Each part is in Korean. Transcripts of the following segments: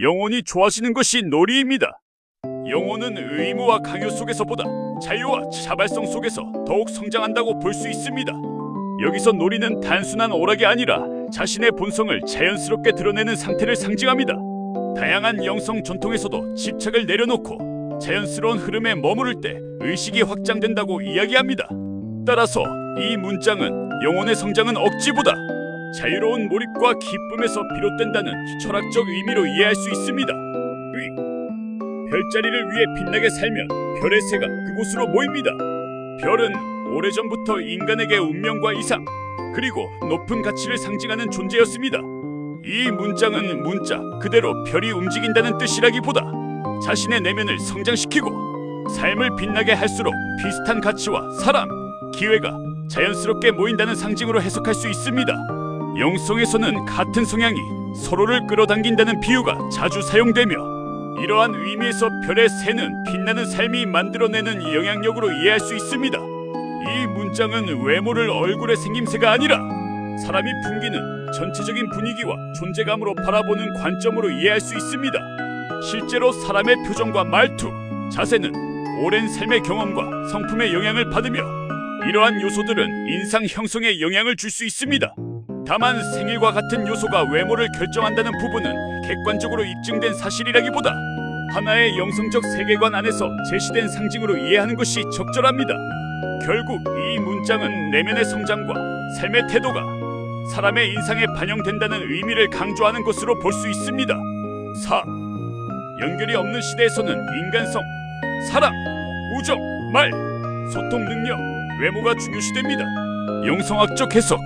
영혼이 좋아지는 것이 놀이입니다. 영혼은 의무와 강요 속에서보다 자유와 자발성 속에서 더욱 성장한다고 볼 수 있습니다. 여기서 놀이는 단순한 오락이 아니라 자신의 본성을 자연스럽게 드러내는 상태를 상징합니다. 다양한 영성 전통에서도 집착을 내려놓고 자연스러운 흐름에 머무를 때 의식이 확장된다고 이야기합니다. 따라서 이 문장은 영혼의 성장은 억지보다 자유로운 몰입과 기쁨에서 비롯된다는 철학적 의미로 이해할 수 있습니다. 별자리를 위해 빛나게 살면 별의 새가 그곳으로 모입니다. 별은 오래전부터 인간에게 운명과 이상 그리고 높은 가치를 상징하는 존재였습니다. 이 문장은 문자 그대로 별이 움직인다는 뜻이라기보다 자신의 내면을 성장시키고 삶을 빛나게 할수록 비슷한 가치와 사람, 기회가 자연스럽게 모인다는 상징으로 해석할 수 있습니다. 영성에서는 같은 성향이 서로를 끌어당긴다는 비유가 자주 사용되며 이러한 의미에서 별의 새는 빛나는 삶이 만들어내는 영향력으로 이해할 수 있습니다. 이 문장은 외모를 얼굴의 생김새가 아니라 사람이 풍기는 전체적인 분위기와 존재감으로 바라보는 관점으로 이해할 수 있습니다. 실제로 사람의 표정과 말투, 자세는 오랜 삶의 경험과 성품의 영향을 받으며 이러한 요소들은 인상 형성에 영향을 줄 수 있습니다. 다만 생일과 같은 요소가 외모를 결정한다는 부분은 객관적으로 입증된 사실이라기보다 하나의 영성적 세계관 안에서 제시된 상징으로 이해하는 것이 적절합니다. 결국 이 문장은 내면의 성장과 삶의 태도가 사람의 인상에 반영된다는 의미를 강조하는 것으로 볼 수 있습니다. 4. 연결이 없는 시대에서는 인간성, 사랑, 우정, 말, 소통 능력, 외모가 중요시됩니다. 영성학적 해석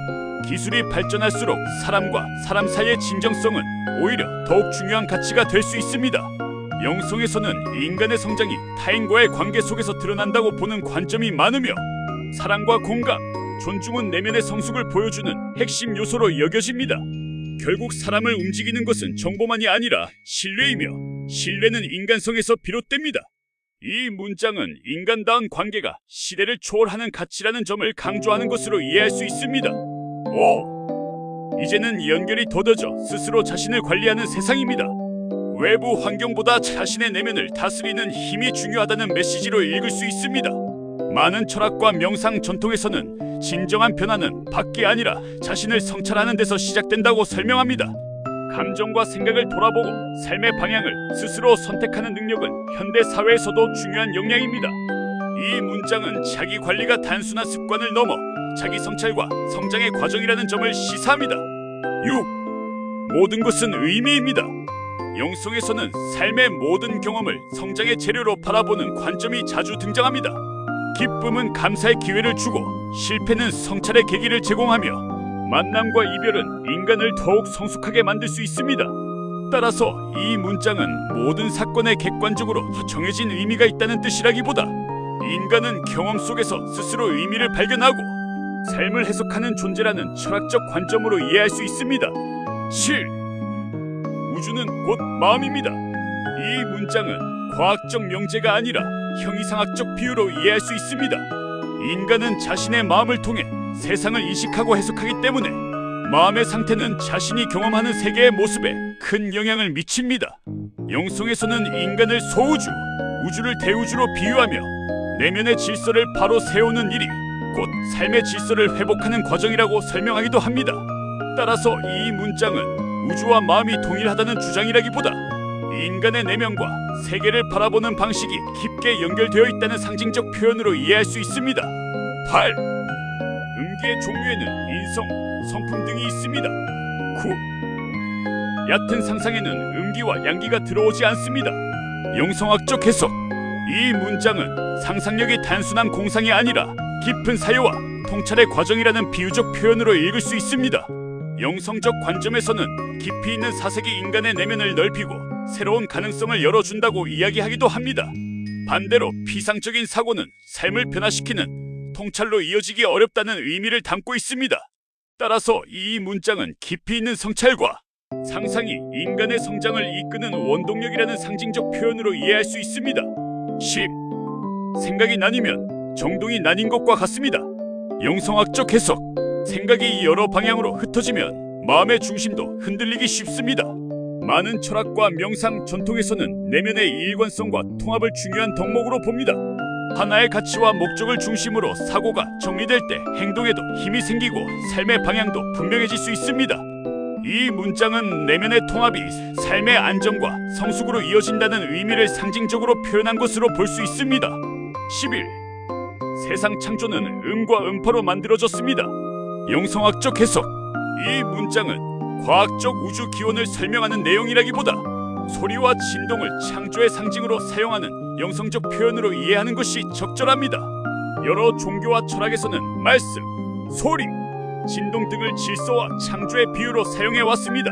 기술이 발전할수록 사람과 사람 사이의 진정성은 오히려 더욱 중요한 가치가 될 수 있습니다. 영성에서는 인간의 성장이 타인과의 관계 속에서 드러난다고 보는 관점이 많으며 사랑과 공감, 존중은 내면의 성숙을 보여주는 핵심 요소로 여겨집니다. 결국 사람을 움직이는 것은 정보만이 아니라 신뢰이며 신뢰는 인간성에서 비롯됩니다. 이 문장은 인간다운 관계가 시대를 초월하는 가치라는 점을 강조하는 것으로 이해할 수 있습니다. 5. 이제는 연결이 더뎌져 스스로 자신을 관리하는 세상입니다. 외부 환경보다 자신의 내면을 다스리는 힘이 중요하다는 메시지로 읽을 수 있습니다. 많은 철학과 명상 전통에서는 진정한 변화는 밖이 아니라 자신을 성찰하는 데서 시작된다고 설명합니다. 감정과 생각을 돌아보고 삶의 방향을 스스로 선택하는 능력은 현대 사회에서도 중요한 역량입니다. 이 문장은 자기 관리가 단순한 습관을 넘어 자기 성찰과 성장의 과정이라는 점을 시사합니다. 6. 모든 것은 의미입니다. 영성에서는 삶의 모든 경험을 성장의 재료로 바라보는 관점이 자주 등장합니다. 기쁨은 감사의 기회를 주고 실패는 성찰의 계기를 제공하며 만남과 이별은 인간을 더욱 성숙하게 만들 수 있습니다. 따라서 이 문장은 모든 사건에 객관적으로 정해진 의미가 있다는 뜻이라기보다 인간은 경험 속에서 스스로 의미를 발견하고 삶을 해석하는 존재라는 철학적 관점으로 이해할 수 있습니다. 7. 우주는 곧 마음입니다. 이 문장은 과학적 명제가 아니라 형이상학적 비유로 이해할 수 있습니다. 인간은 자신의 마음을 통해 세상을 인식하고 해석하기 때문에 마음의 상태는 자신이 경험하는 세계의 모습에 큰 영향을 미칩니다. 영성에서는 인간을 소우주, 우주를 대우주로 비유하며 내면의 질서를 바로 세우는 일이 곧 삶의 질서를 회복하는 과정이라고 설명하기도 합니다. 따라서 이 문장은 우주와 마음이 동일하다는 주장이라기보다 인간의 내면과 세계를 바라보는 방식이 깊게 연결되어 있다는 상징적 표현으로 이해할 수 있습니다. 8. 음기의 종류에는 인성, 성품 등이 있습니다. 9. 얕은 상상에는 음기와 양기가 들어오지 않습니다. 영성학적 해석 이 문장은 상상력이 단순한 공상이 아니라 깊은 사유와 통찰의 과정이라는 비유적 표현으로 읽을 수 있습니다. 영성적 관점에서는 깊이 있는 사색이 인간의 내면을 넓히고 새로운 가능성을 열어준다고 이야기하기도 합니다. 반대로 피상적인 사고는 삶을 변화시키는 통찰로 이어지기 어렵다는 의미를 담고 있습니다. 따라서 이 문장은 깊이 있는 성찰과 상상이 인간의 성장을 이끄는 원동력이라는 상징적 표현으로 이해할 수 있습니다. 10. 생각이 나뉘면 정동이 나뉜 것과 같습니다. 영성학적 해석 생각이 여러 방향으로 흩어지면 마음의 중심도 흔들리기 쉽습니다. 많은 철학과 명상 전통에서는 내면의 일관성과 통합을 중요한 덕목으로 봅니다. 하나의 가치와 목적을 중심으로 사고가 정리될 때 행동에도 힘이 생기고 삶의 방향도 분명해질 수 있습니다. 이 문장은 내면의 통합이 삶의 안정과 성숙으로 이어진다는 의미를 상징적으로 표현한 것으로 볼 수 있습니다. 11. 세상 창조는 음과 음파로 만들어졌습니다. 영성학적 해석. 이 문장은 과학적 우주 기원을 설명하는 내용이라기보다 소리와 진동을 창조의 상징으로 사용하는 영성적 표현으로 이해하는 것이 적절합니다. 여러 종교와 철학에서는 말씀, 소리, 진동 등을 질서와 창조의 비유로 사용해 왔습니다.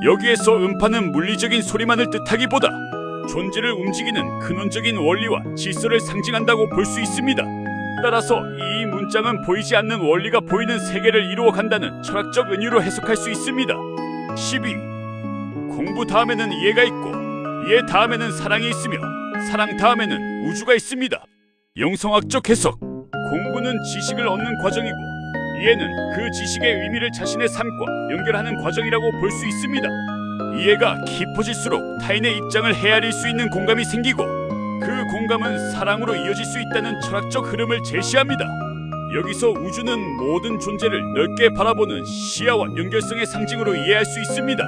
여기에서 음파는 물리적인 소리만을 뜻하기보다 존재를 움직이는 근원적인 원리와 질서를 상징한다고 볼 수 있습니다. 따라서 이 문장은 보이지 않는 원리가 보이는 세계를 이루어 간다는 철학적 은유로 해석할 수 있습니다. 12. 공부 다음에는 이해가 있고 이해 다음에는 사랑이 있으며 사랑 다음에는 우주가 있습니다. 영성학적 해석. 공부는 지식을 얻는 과정이고 이해는 그 지식의 의미를 자신의 삶과 연결하는 과정이라고 볼 수 있습니다. 이해가 깊어질수록 타인의 입장을 헤아릴 수 있는 공감이 생기고 그 공감은 사랑으로 이어질 수 있다는 철학적 흐름을 제시합니다. 여기서 우주는 모든 존재를 넓게 바라보는 시야와 연결성의 상징으로 이해할 수 있습니다.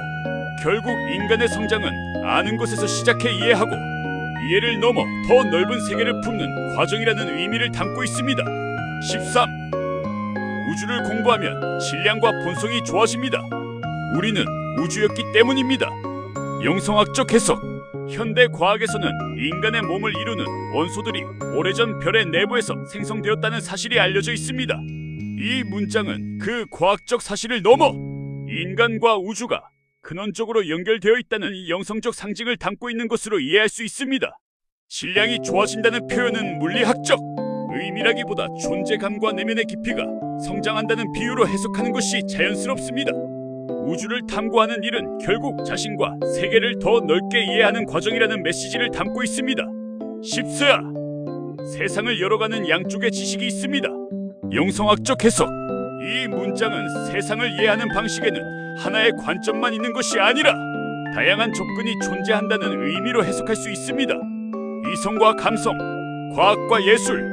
결국 인간의 성장은 아는 것에서 시작해 이해하고 이해를 넘어 더 넓은 세계를 품는 과정이라는 의미를 담고 있습니다. 13. 우주를 공부하면 질량과 본성이 좋아집니다. 우리는 우주였기 때문입니다. 영성학적 해석. 현대 과학에서는 인간의 몸을 이루는 원소들이 오래전 별의 내부에서 생성되었다는 사실이 알려져 있습니다. 이 문장은 그 과학적 사실을 넘어 인간과 우주가 근원적으로 연결되어 있다는 영성적 상징을 담고 있는 것으로 이해할 수 있습니다. 질량이 좋아진다는 표현은 물리학적 의미라기보다 존재감과 내면의 깊이가 성장한다는 비유로 해석하는 것이 자연스럽습니다. 우주를 탐구하는 일은 결국 자신과 세계를 더 넓게 이해하는 과정이라는 메시지를 담고 있습니다. 14. 세상을 열어가는 양쪽의 지식이 있습니다. 영성학적 해석. 이 문장은 세상을 이해하는 방식에는 하나의 관점만 있는 것이 아니라 다양한 접근이 존재한다는 의미로 해석할 수 있습니다. 이성과 감성, 과학과 예술,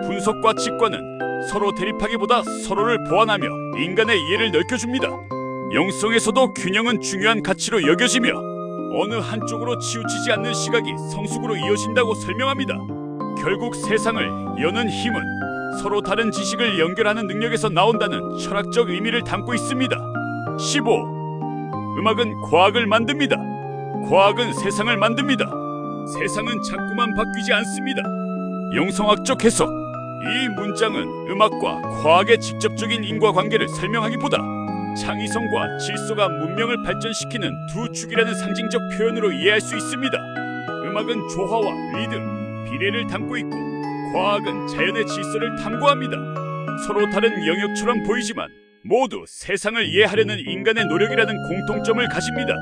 분석과 직관은 서로 대립하기보다 서로를 보완하며 인간의 이해를 넓혀줍니다. 영성에서도 균형은 중요한 가치로 여겨지며 어느 한쪽으로 치우치지 않는 시각이 성숙으로 이어진다고 설명합니다. 결국 세상을 여는 힘은 서로 다른 지식을 연결하는 능력에서 나온다는 철학적 의미를 담고 있습니다. 15. 음악은 과학을 만듭니다. 과학은 세상을 만듭니다. 세상은 자꾸만 바뀌지 않습니다. 영성학적 해석. 이 문장은 음악과 과학의 직접적인 인과관계를 설명하기보다 창의성과 질서가 문명을 발전시키는 두 축이라는 상징적 표현으로 이해할 수 있습니다. 음악은 조화와 리듬, 비례를 담고 있고 과학은 자연의 질서를 탐구합니다. 서로 다른 영역처럼 보이지만 모두 세상을 이해하려는 인간의 노력이라는 공통점을 가집니다.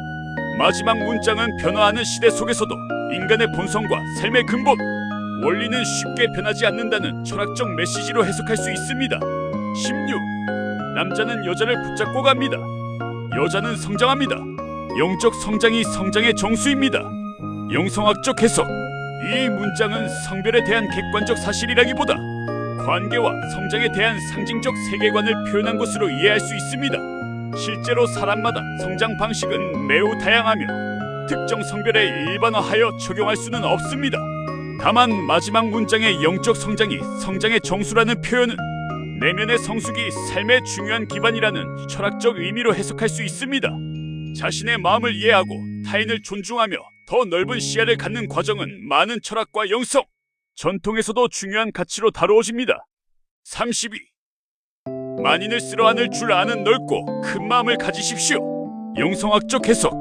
마지막 문장은 변화하는 시대 속에서도 인간의 본성과 삶의 근본, 원리는 쉽게 변하지 않는다는 철학적 메시지로 해석할 수 있습니다. 16. 남자는 여자를 붙잡고 갑니다. 여자는 성장합니다. 영적 성장이 성장의 정수입니다. 영성학적 해석. 이 문장은 성별에 대한 객관적 사실이라기보다 관계와 성장에 대한 상징적 세계관을 표현한 것으로 이해할 수 있습니다. 실제로 사람마다 성장 방식은 매우 다양하며 특정 성별에 일반화하여 적용할 수는 없습니다. 다만 마지막 문장의 영적 성장이 성장의 정수라는 표현은 내면의 성숙이 삶의 중요한 기반이라는 철학적 의미로 해석할 수 있습니다. 자신의 마음을 이해하고 타인을 존중하며 더 넓은 시야를 갖는 과정은 많은 철학과 영성, 전통에서도 중요한 가치로 다루어집니다. 32. 만인을 쓸어 안을 줄 아는 넓고 큰 마음을 가지십시오. 영성학적 해석.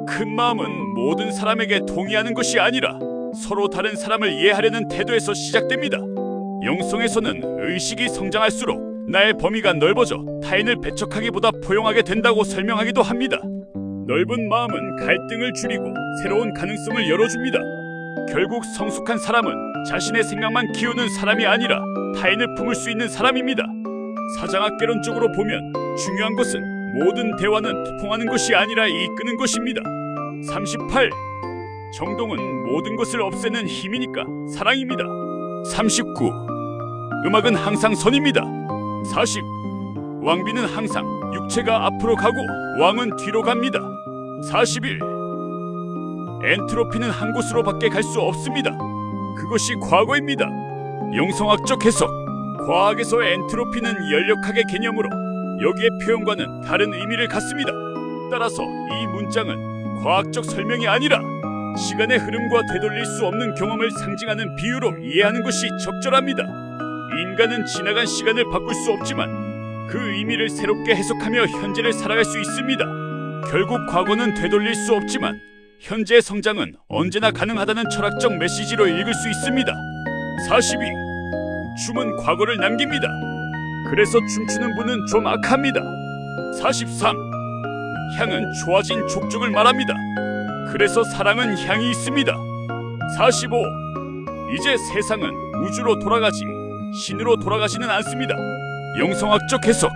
큰 마음은 모든 사람에게 동의하는 것이 아니라 서로 다른 사람을 이해하려는 태도에서 시작됩니다. 영성에서는 의식이 성장할수록 나의 범위가 넓어져 타인을 배척하기보다 포용하게 된다고 설명하기도 합니다. 넓은 마음은 갈등을 줄이고 새로운 가능성을 열어줍니다. 결국 성숙한 사람은 자신의 생각만 키우는 사람이 아니라 타인을 품을 수 있는 사람입니다. 사장학개론적으로 보면 중요한 것은 모든 대화는 통하는 것이 아니라 이끄는 것입니다. 38. 정동은 모든 것을 없애는 힘이니까 사랑입니다. 39. 음악은 항상 선입니다. 40. 왕비는 항상 육체가 앞으로 가고 왕은 뒤로 갑니다. 41. 엔트로피는 한 곳으로밖에 갈 수 없습니다. 그것이 과거입니다. 영성학적 해석. 과학에서 엔트로피는 연력학의 개념으로 여기의 표현과는 다른 의미를 갖습니다. 따라서 이 문장은 과학적 설명이 아니라 시간의 흐름과 되돌릴 수 없는 경험을 상징하는 비유로 이해하는 것이 적절합니다. 인간은 지나간 시간을 바꿀 수 없지만 그 의미를 새롭게 해석하며 현재를 살아갈 수 있습니다. 결국 과거는 되돌릴 수 없지만 현재의 성장은 언제나 가능하다는 철학적 메시지로 읽을 수 있습니다. 42. 춤은 과거를 남깁니다. 그래서 춤추는 분은 좀 악합니다. 43. 향은 좋아진 족적을 말합니다. 그래서 사랑은 향이 있습니다. 45. 이제 세상은 우주로 돌아가지 신으로 돌아가지는 않습니다. 영성학적 해석.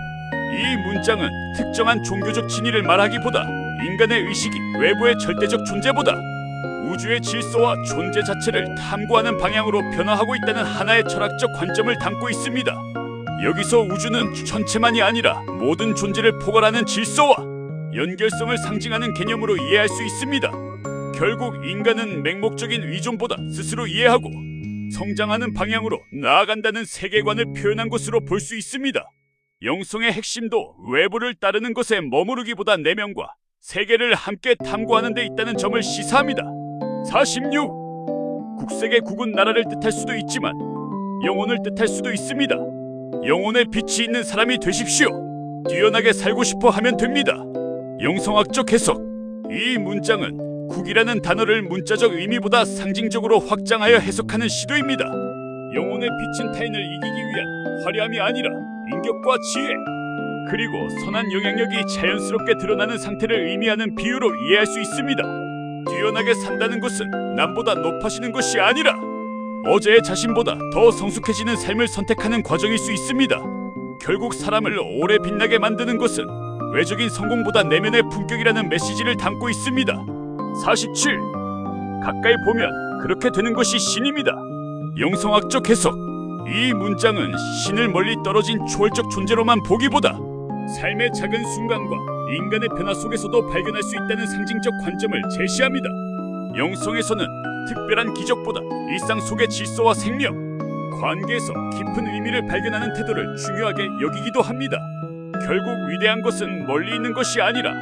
이 문장은 특정한 종교적 진리를 말하기보다 인간의 의식이 외부의 절대적 존재보다 우주의 질서와 존재 자체를 탐구하는 방향으로 변화하고 있다는 하나의 철학적 관점을 담고 있습니다. 여기서 우주는 전체만이 아니라 모든 존재를 포괄하는 질서와 연결성을 상징하는 개념으로 이해할 수 있습니다. 결국 인간은 맹목적인 의존보다 스스로 이해하고 성장하는 방향으로 나아간다는 세계관을 표현한 것으로 볼 수 있습니다. 영성의 핵심도 외부를 따르는 것에 머무르기보다 내면과 세계를 함께 탐구하는 데 있다는 점을 시사합니다. 46. 국색의 국은 나라를 뜻할 수도 있지만 영혼을 뜻할 수도 있습니다. 영혼의 빛이 있는 사람이 되십시오. 뛰어나게 살고 싶어 하면 됩니다. 영성학적 해석. 이 문장은 국이라는 단어를 문자적 의미보다 상징적으로 확장하여 해석하는 시도입니다. 영혼의 빛은 타인을 이기기 위한 화려함이 아니라 인격과 지혜, 그리고 선한 영향력이 자연스럽게 드러나는 상태를 의미하는 비유로 이해할 수 있습니다. 뛰어나게 산다는 것은 남보다 높아지는 것이 아니라 어제의 자신보다 더 성숙해지는 삶을 선택하는 과정일 수 있습니다. 결국 사람을 오래 빛나게 만드는 것은 외적인 성공보다 내면의 품격이라는 메시지를 담고 있습니다. 47. 가까이 보면 그렇게 되는 것이 신입니다. 영성학적 해석. 이 문장은 신을 멀리 떨어진 초월적 존재로만 보기보다 삶의 작은 순간과 인간의 변화 속에서도 발견할 수 있다는 상징적 관점을 제시합니다. 영성에서는 특별한 기적보다 일상 속의 질서와 생명, 관계에서 깊은 의미를 발견하는 태도를 중요하게 여기기도 합니다. 결국 위대한 것은 멀리 있는 것이 아니라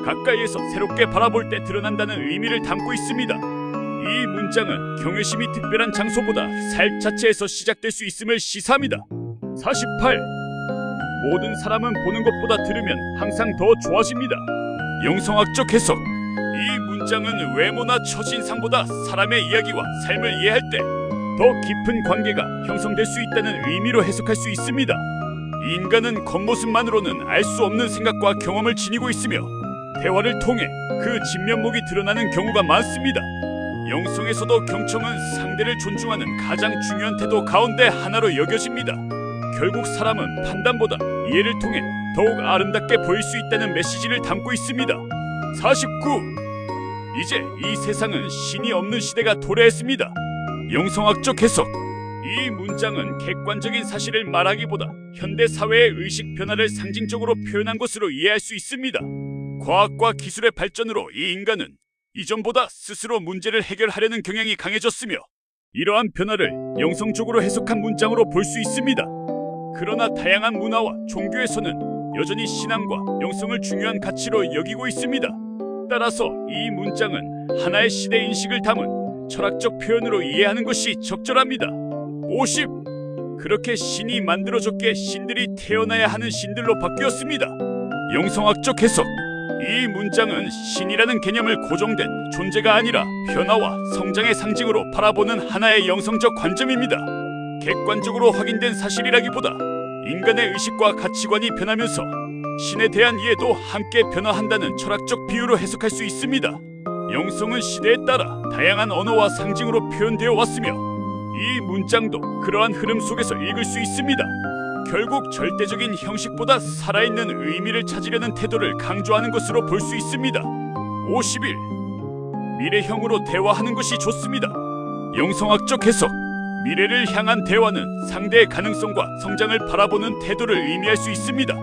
가까이에서 새롭게 바라볼 때 드러난다는 의미를 담고 있습니다. 이 문장은 경외심이 특별한 장소보다 삶 자체에서 시작될 수 있음을 시사합니다. 48. 모든 사람은 보는 것보다 들으면 항상 더 좋아집니다. 영성학적 해석. 이 문장은 외모나 첫인상보다 사람의 이야기와 삶을 이해할 때 더 깊은 관계가 형성될 수 있다는 의미로 해석할 수 있습니다. 인간은 겉모습만으로는 알 수 없는 생각과 경험을 지니고 있으며 대화를 통해 그 진면목이 드러나는 경우가 많습니다. 영성에서도 경청은 상대를 존중하는 가장 중요한 태도 가운데 하나로 여겨집니다. 결국 사람은 판단보다 이해를 통해 더욱 아름답게 보일 수 있다는 메시지를 담고 있습니다. 49. 이제 이 세상은 신이 없는 시대가 도래했습니다. 영성학적 해석. 이 문장은 객관적인 사실을 말하기보다 현대 사회의 의식 변화를 상징적으로 표현한 것으로 이해할 수 있습니다. 과학과 기술의 발전으로 이 인간은 이전보다 스스로 문제를 해결하려는 경향이 강해졌으며 이러한 변화를 영성적으로 해석한 문장으로 볼 수 있습니다. 그러나 다양한 문화와 종교에서는 여전히 신앙과 영성을 중요한 가치로 여기고 있습니다. 따라서 이 문장은 하나의 시대 인식을 담은 철학적 표현으로 이해하는 것이 적절합니다. 50. 그렇게 신이 만들어졌기에 신들이 태어나야 하는 신들로 바뀌었습니다. 영성학적 해석. 이 문장은 신이라는 개념을 고정된 존재가 아니라 변화와 성장의 상징으로 바라보는 하나의 영성적 관점입니다. 객관적으로 확인된 사실이라기보다 인간의 의식과 가치관이 변하면서 신에 대한 이해도 함께 변화한다는 철학적 비유로 해석할 수 있습니다. 영성은 시대에 따라 다양한 언어와 상징으로 표현되어 왔으며 이 문장도 그러한 흐름 속에서 읽을 수 있습니다. 결국 절대적인 형식보다 살아있는 의미를 찾으려는 태도를 강조하는 것으로 볼 수 있습니다. 51. 미래형으로 대화하는 것이 좋습니다. 영성학적 해석. 미래를 향한 대화는 상대의 가능성과 성장을 바라보는 태도를 의미할 수 있습니다.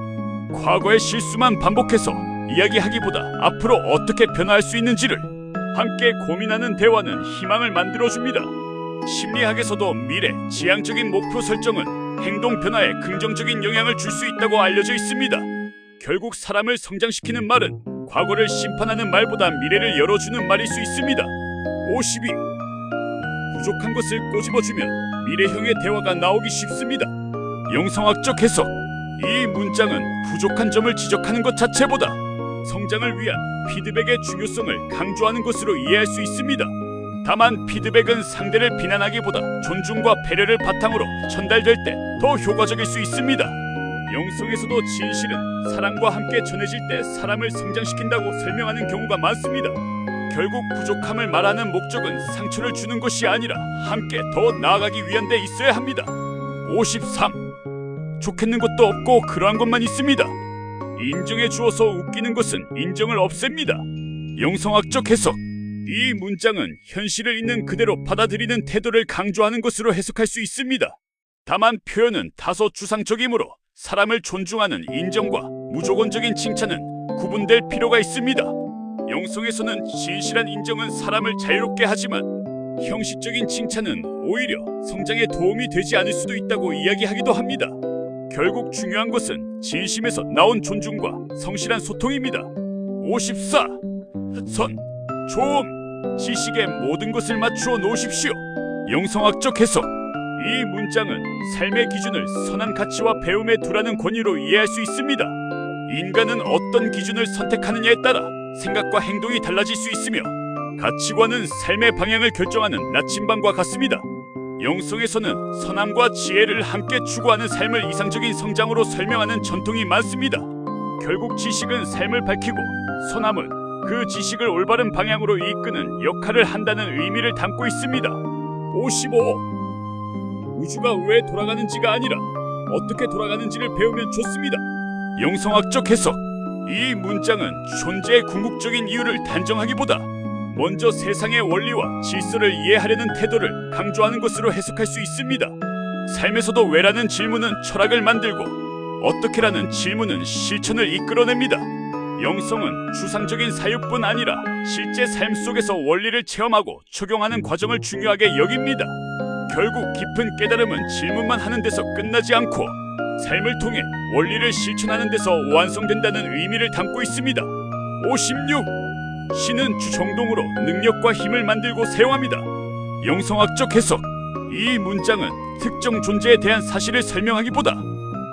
과거의 실수만 반복해서 이야기하기보다 앞으로 어떻게 변화할 수 있는지를 함께 고민하는 대화는 희망을 만들어줍니다. 심리학에서도 미래, 지향적인 목표 설정은 행동 변화에 긍정적인 영향을 줄 수 있다고 알려져 있습니다. 결국 사람을 성장시키는 말은 과거를 심판하는 말보다 미래를 열어주는 말일 수 있습니다. 52. 부족한 것을 꼬집어주면 미래형의 대화가 나오기 쉽습니다. 영성학적 해석. 이 문장은 부족한 점을 지적하는 것 자체보다 성장을 위한 피드백의 중요성을 강조하는 것으로 이해할 수 있습니다. 다만 피드백은 상대를 비난하기보다 존중과 배려를 바탕으로 전달될 때 더 효과적일 수 있습니다. 영성에서도 진실은 사랑과 함께 전해질 때 사람을 성장시킨다고 설명하는 경우가 많습니다. 결국 부족함을 말하는 목적은 상처를 주는 것이 아니라 함께 더 나아가기 위한 데 있어야 합니다. 53. 좋겠는 것도 없고 그러한 것만 있습니다. 인정해 주어서 웃기는 것은 인정을 없앱니다. 영성학적 해석. 이 문장은 현실을 있는 그대로 받아들이는 태도를 강조하는 것으로 해석할 수 있습니다. 다만 표현은 다소 추상적이므로 사람을 존중하는 인정과 무조건적인 칭찬은 구분될 필요가 있습니다. 영성에서는 진실한 인정은 사람을 자유롭게 하지만 형식적인 칭찬은 오히려 성장에 도움이 되지 않을 수도 있다고 이야기하기도 합니다. 결국 중요한 것은 진심에서 나온 존중과 성실한 소통입니다. 54. 선, 조음, 지식에 모든 것을 맞추어 놓으십시오. 영성학적 해석. 이 문장은 삶의 기준을 선한 가치와 배움에 두라는 권유로 이해할 수 있습니다. 인간은 어떤 기준을 선택하느냐에 따라 생각과 행동이 달라질 수 있으며 가치관은 삶의 방향을 결정하는 나침반과 같습니다. 영성에서는 선함과 지혜를 함께 추구하는 삶을 이상적인 성장으로 설명하는 전통이 많습니다. 결국 지식은 삶을 밝히고 선함은 그 지식을 올바른 방향으로 이끄는 역할을 한다는 의미를 담고 있습니다. 55. 우주가 왜 돌아가는지가 아니라 어떻게 돌아가는지를 배우면 좋습니다. 영성학적 해석. 이 문장은 존재의 궁극적인 이유를 단정하기보다 먼저 세상의 원리와 질서를 이해하려는 태도를 강조하는 것으로 해석할 수 있습니다. 삶에서도 왜라는 질문은 철학을 만들고 어떻게라는 질문은 실천을 이끌어냅니다. 영성은 추상적인 사유뿐 아니라 실제 삶 속에서 원리를 체험하고 적용하는 과정을 중요하게 여깁니다. 결국 깊은 깨달음은 질문만 하는 데서 끝나지 않고 삶을 통해 원리를 실천하는 데서 완성된다는 의미를 담고 있습니다. 56. 신은 주정동으로 능력과 힘을 만들고 사용합니다. 영성학적 해석. 이 문장은 특정 존재에 대한 사실을 설명하기보다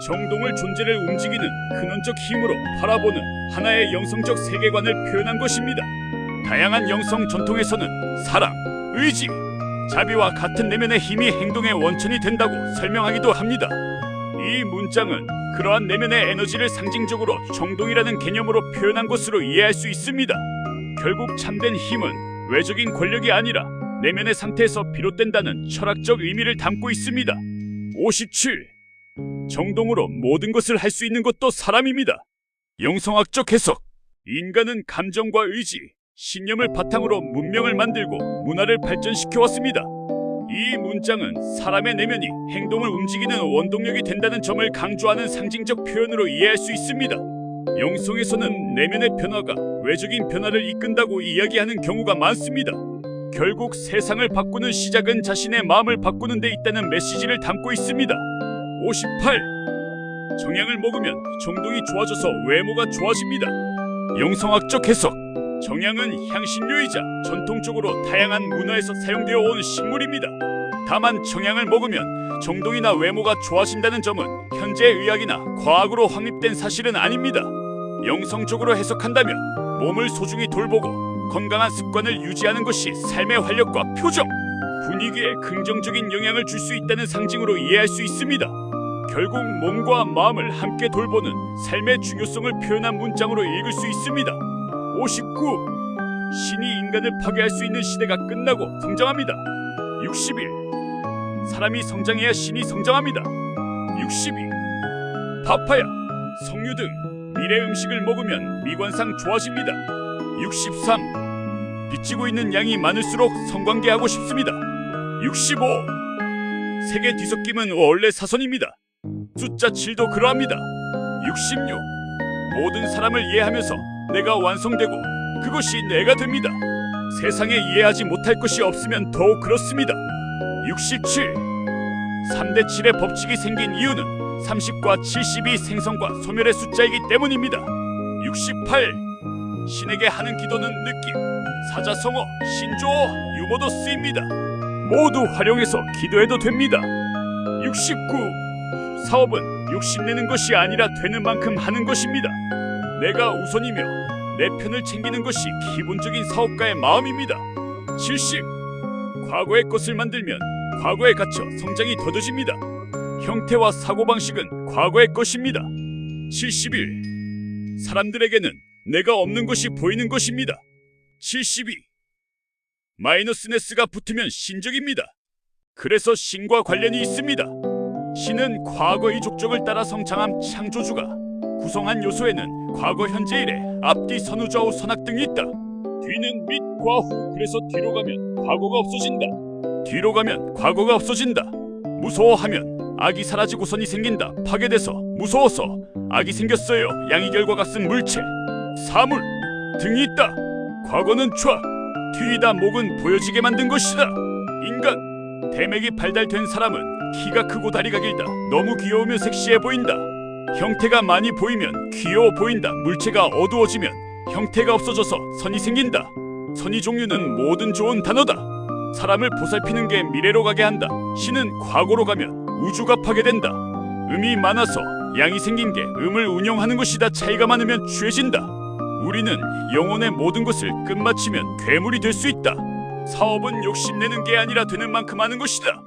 정동을 존재를 움직이는 근원적 힘으로 바라보는 하나의 영성적 세계관을 표현한 것입니다. 다양한 영성 전통에서는 사랑, 의지, 자비와 같은 내면의 힘이 행동의 원천이 된다고 설명하기도 합니다. 이 문장은 그러한 내면의 에너지를 상징적으로 정동이라는 개념으로 표현한 것으로 이해할 수 있습니다. 결국 참된 힘은 외적인 권력이 아니라 내면의 상태에서 비롯된다는 철학적 의미를 담고 있습니다. 57. 정동으로 모든 것을 할 수 있는 것도 사람입니다. 영성학적 해석. 인간은 감정과 의지, 신념을 바탕으로 문명을 만들고 문화를 발전시켜 왔습니다. 이 문장은 사람의 내면이 행동을 움직이는 원동력이 된다는 점을 강조하는 상징적 표현으로 이해할 수 있습니다. 영성에서는 내면의 변화가 외적인 변화를 이끈다고 이야기하는 경우가 많습니다. 결국 세상을 바꾸는 시작은 자신의 마음을 바꾸는 데 있다는 메시지를 담고 있습니다. 58. 정향을 먹으면 정동이 좋아져서 외모가 좋아집니다. 영성학적 해석. 정향은 향신료이자 전통적으로 다양한 문화에서 사용되어 온 식물입니다. 다만 정향을 먹으면 정동이나 외모가 좋아진다는 점은 현재 의학이나 과학으로 확립된 사실은 아닙니다. 영성적으로 해석한다면 몸을 소중히 돌보고 건강한 습관을 유지하는 것이 삶의 활력과 표정, 분위기에 긍정적인 영향을 줄 수 있다는 상징으로 이해할 수 있습니다. 결국 몸과 마음을 함께 돌보는 삶의 중요성을 표현한 문장으로 읽을 수 있습니다. 59. 신이 인간을 파괴할 수 있는 시대가 끝나고 성장합니다. 61. 사람이 성장해야 신이 성장합니다. 62. 파파야, 석류 등 미래 음식을 먹으면 미관상 좋아집니다. 63. 빚지고 있는 양이 많을수록 성관계하고 싶습니다. 65. 세계 뒤섞임은 원래 사선입니다. 숫자 7도 그러합니다. 66. 모든 사람을 이해하면서 내가 완성되고 그것이 내가 됩니다. 세상에 이해하지 못할 것이 없으면 더욱 그렇습니다. 67. 3대 7의 법칙이 생긴 이유는 30과 70이 생성과 소멸의 숫자이기 때문입니다. 68. 신에게 하는 기도는 느낌, 사자성어, 신조어, 유머도 쓰입니다. 모두 활용해서 기도해도 됩니다. 69. 사업은 욕심내는 것이 아니라 되는 만큼 하는 것입니다. 내가 우선이며 내 편을 챙기는 것이 기본적인 사업가의 마음입니다. 70. 과거의 것을 만들면 과거에 갇혀 성장이 더뎌집니다. 형태와 사고방식은 과거의 것입니다. 71. 사람들에게는 내가 없는 것이 보이는 것입니다. 72. 마이너스 네스가 붙으면 신적입니다. 그래서 신과 관련이 있습니다. 신은 과거의 족적을 따라 성장한 창조주가 구성한 요소에는 과거, 현재, 일에 앞뒤, 선후, 좌우, 선악 등이 있다. 뒤는 밑, 과후. 그래서 뒤로 가면 과거가 없어진다. 뒤로 가면 과거가 없어진다. 무서워하면 악이 사라지고 선이 생긴다. 파괴돼서 무서워서 악이 생겼어요. 양이 결과 같은 물체, 사물 등이 있다. 과거는 좌, 뒤이다. 목은 보여지게 만든 것이다. 인간, 대맥이 발달된 사람은 키가 크고 다리가 길다. 너무 귀여우면 섹시해 보인다. 형태가 많이 보이면 귀여워 보인다. 물체가 어두워지면 형태가 없어져서 선이 생긴다. 선의 종류는 모든 좋은 단어다. 사람을 보살피는 게 미래로 가게 한다. 신은 과거로 가면 우주가 파괴된다. 음이 많아서 양이 생긴 게 음을 운영하는 것이다. 차이가 많으면 취해진다. 우리는 영혼의 모든 것을 끝마치면 괴물이 될 수 있다. 사업은 욕심내는 게 아니라 되는 만큼 하는 것이다.